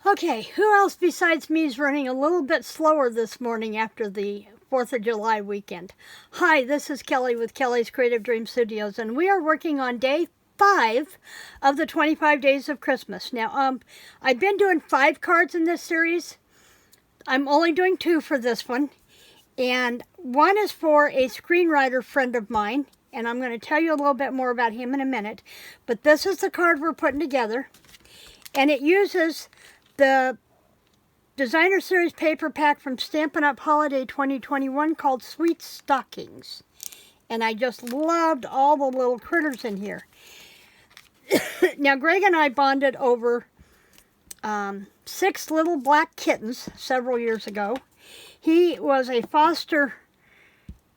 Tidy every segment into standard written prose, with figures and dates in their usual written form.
Okay, who else besides me is running a little bit slower this morning after the 4th of July weekend? Hi, this is Kelly with Kelly's Creative Dream Studios, and we are working on day 5 of the 25 Days of Christmas. Now, I've been doing 5 cards in this series. I'm only doing 2 for this one, and one is for a screenwriter friend of mine, and I'm going to tell you a little bit more about him in a minute. But this is the card we're putting together, and it uses the Designer Series paper pack from Stampin' Up! Holiday 2021 called Sweet Stockings. And I just loved all the little critters in here. Now, Gregg and I bonded over 6 little black kittens several years ago. He was a foster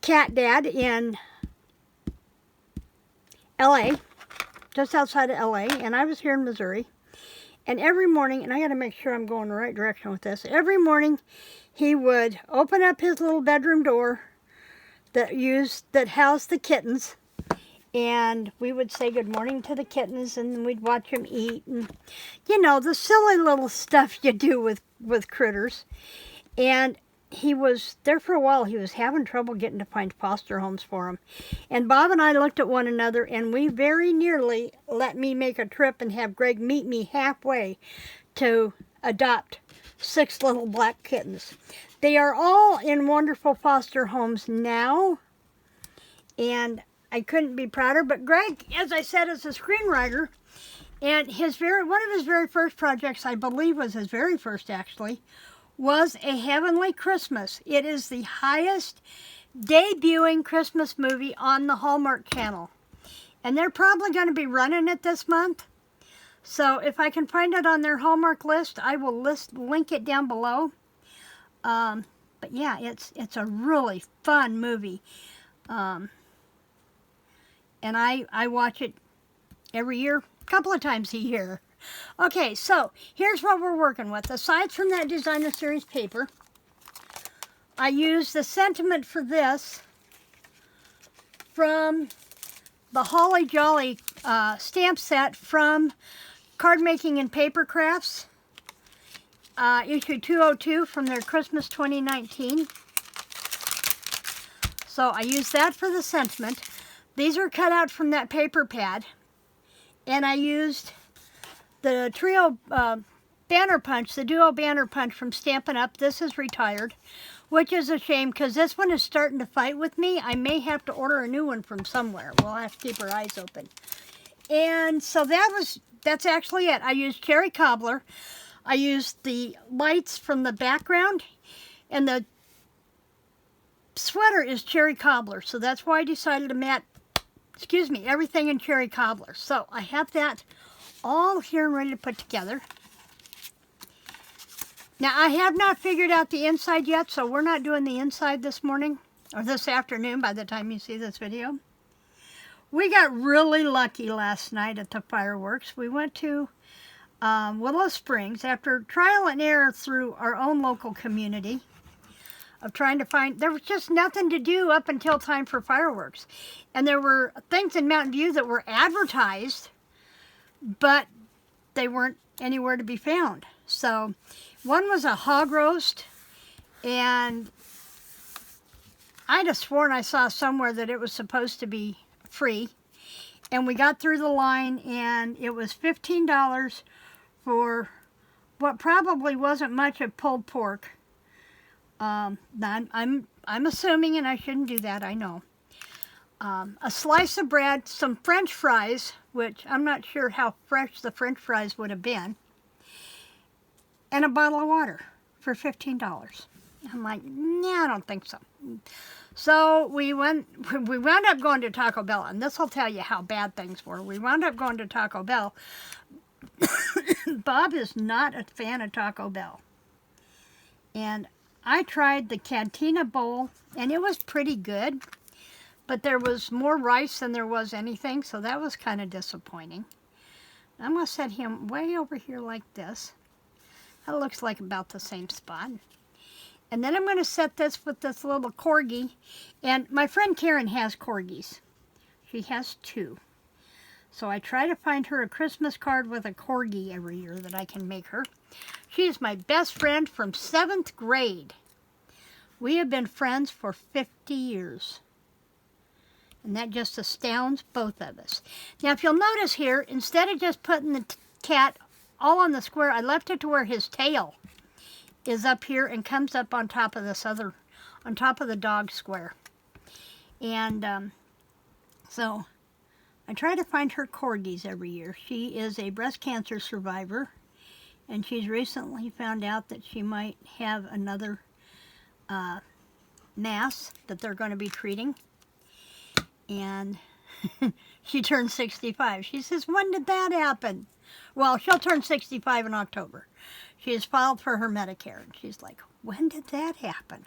cat dad in LA, just outside of LA, and I was here in Missouri. And every morning, and I got to make sure I'm going the right direction with this, every morning he would open up his little bedroom door that housed the kittens, and we would say good morning to the kittens, and we'd watch them eat, and you know, the silly little stuff you do with critters. And he was there for a while. He was having trouble getting to find foster homes for him. And Bob and I looked at one another, and we very nearly let me make a trip and have Gregg meet me halfway to adopt 6 little black kittens. They are all in wonderful foster homes now, and I couldn't be prouder. But Gregg, as I said, is a screenwriter, and one of his very first projects, I believe was his very first actually, was A Heavenly Christmas. It is the highest debuting Christmas movie on the Hallmark channel. And they're probably going to be running it this month. So if I can find it on their Hallmark list, I will link it down below. But yeah, it's a really fun movie. And I watch it every year, a couple of times a year. Okay, so here's what we're working with. Aside from that Designer Series paper, I used the sentiment for this from the Holly Jolly stamp set from Card Making and Paper Crafts, issue 202 from their Christmas 2019. So I used that for the sentiment. These are cut out from that paper pad, and I used the trio banner punch, the duo banner punch from Stampin' Up. This is retired, which is a shame because this one is starting to fight with me. I may have to order a new one from somewhere. We'll have to keep our eyes open. And so that's actually it. I used cherry cobbler. I used the lights from the background, and the sweater is cherry cobbler. So that's why I decided to mat, everything in cherry cobbler. So I have that all here and ready to put together. Now, I have not figured out the inside yet, so we're not doing the inside this morning, or this afternoon by the time you see this video. We got really lucky last night at the fireworks. We went to Willow Springs after trial and error through our own local community of trying to find, there was just nothing to do up until time for fireworks. And there were things in Mountain View that were advertised, but they weren't anywhere to be found. So one was a hog roast, and I'd have sworn I saw somewhere that it was supposed to be free. And we got through the line, and it was $15 for what probably wasn't much of pulled pork. I'm assuming, and I shouldn't do that, I know. A slice of bread, some French fries, which I'm not sure how fresh the French fries would have been, and a bottle of water for $15. I'm like, nah, I don't think so. So we wound up going to Taco Bell, and this will tell you how bad things were. We wound up going to Taco Bell. Bob is not a fan of Taco Bell. And I tried the Cantina Bowl, and it was pretty good. But there was more rice than there was anything, so that was kind of disappointing. I'm going to set him way over here like this. That looks like about the same spot. And then I'm going to set this with this little corgi. And my friend Karen has corgis. She has 2. So I try to find her a Christmas card with a corgi every year that I can make her. She is my best friend from 7th grade. We have been friends for 50 years. And that just astounds both of us. Now, if you'll notice here, instead of just putting the cat all on the square, I left it to where his tail is up here and comes up on top of this other, on top of the dog square. And so I try to find her corgis every year. She is a breast cancer survivor, and she's recently found out that she might have another mass that they're going to be treating. And she turned 65. She says, when did that happen? Well, she'll turn 65 in October. She has filed for her Medicare. And she's like, when did that happen?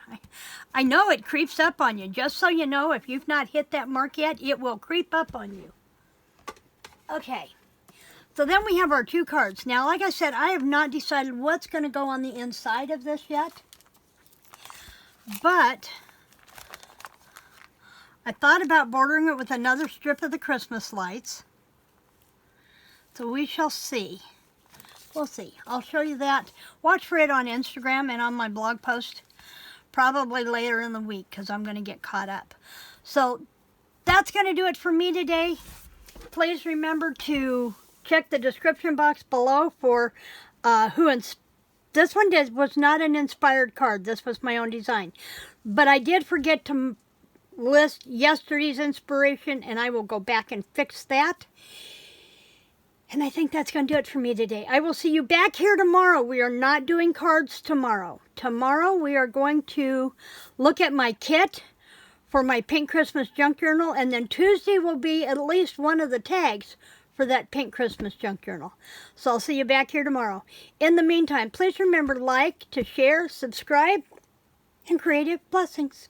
I know it creeps up on you. Just so you know, if you've not hit that mark yet, it will creep up on you. Okay. So then we have our 2 cards. Now, like I said, I have not decided what's going to go on the inside of this yet. But I thought about bordering it with another strip of the Christmas lights. So we shall see. We'll see. I'll show you that. Watch for it on Instagram and on my blog post. Probably later in the week because I'm going to get caught up. So that's going to do it for me today. Please remember to check the description box below for this one was not an inspired card. This was my own design. But I did forget to list yesterday's inspiration, and I will go back and fix that. And I think that's going to do it for me today. I will see you back here tomorrow. We are not doing cards tomorrow. Tomorrow we are going to look at my kit for my Pink Christmas Junk Journal, and then Tuesday will be at least one of the tags for that Pink Christmas Junk Journal. So I'll see you back here tomorrow. In the meantime, please remember to like, to share, subscribe, and creative blessings.